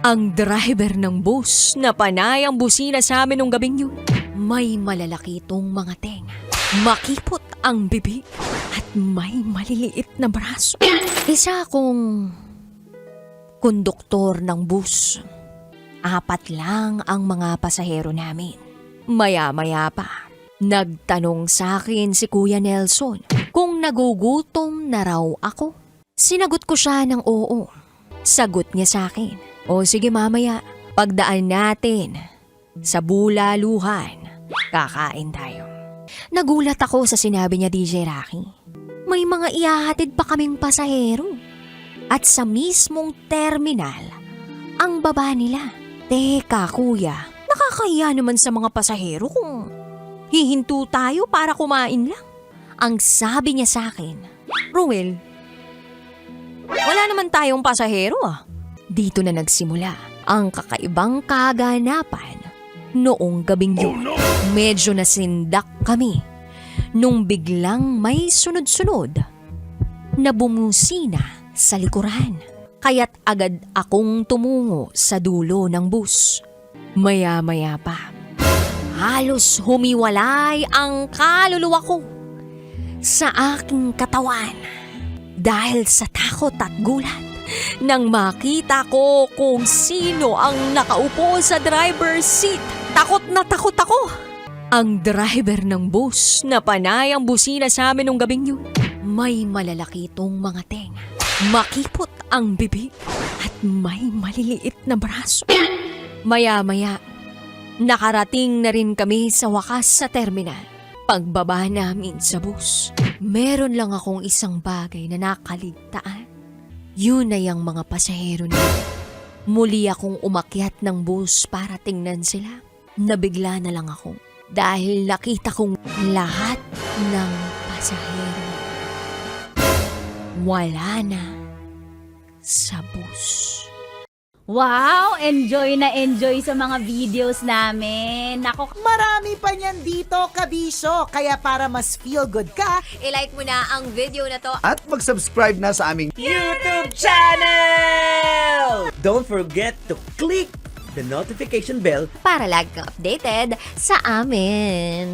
Ang driver ng bus na panay ang busina sa amin nung gabing yun. May malalaki itong mga tenga. Makipot ang bibig at may maliliit na braso. Isa akong konduktor ng bus. 4 lang ang mga pasahero namin. Maya-maya pa, nagtanong sa akin si Kuya Nelson kung nagugutom na raw ako. Sinagot ko siya ng oo. Sagot niya sa akin, "O sige mamaya, pagdaan natin sa bulaluhan, kakain tayo." Nagulat ako sa sinabi niya, DJ Rocky. May mga ihahatid pa kaming pasahero. At sa mismong terminal, ang baba nila. Teka kuya, nakakahiya naman sa mga pasahero kung hihinto tayo para kumain lang. Ang sabi niya sa akin, "Ruel, wala naman tayong pasahero ah." Dito na nagsimula ang kakaibang kaganapan noong gabing yun. Medyo nasindak kami nung biglang may sunod-sunod na bumusina sa likuran. Kaya't agad akong tumungo sa dulo ng bus. Maya-maya pa, halos humiwalay ang kaluluwa ko sa aking katawan dahil sa takot at gulat nang makita ko kung sino ang nakaupo sa driver's seat. Takot na takot ako. Ang driver ng bus na panay ang busina sa amin nung gabing yun. May malalaki itong mga tenga. Makipot ang bibig at may maliliit na braso. Maya-maya, nakarating na rin kami sa wakas sa terminal. Pagbaba namin sa bus, meron lang akong isang bagay na nakaligtaan. Yun ay ang mga pasahero na. Muli akong umakyat ng bus para tingnan sila. Nabigla na lang ako dahil nakita kong lahat ng pasahero wala na sa bus. Wow! Enjoy na enjoy sa mga videos namin. Nako, Marami pa niyan dito, kabisyo. Kaya para mas feel good ka, I-like mo na ang video na to. At mag-subscribe na sa aming YouTube channel! Don't forget to click the notification bell Para lagi kang updated sa amin.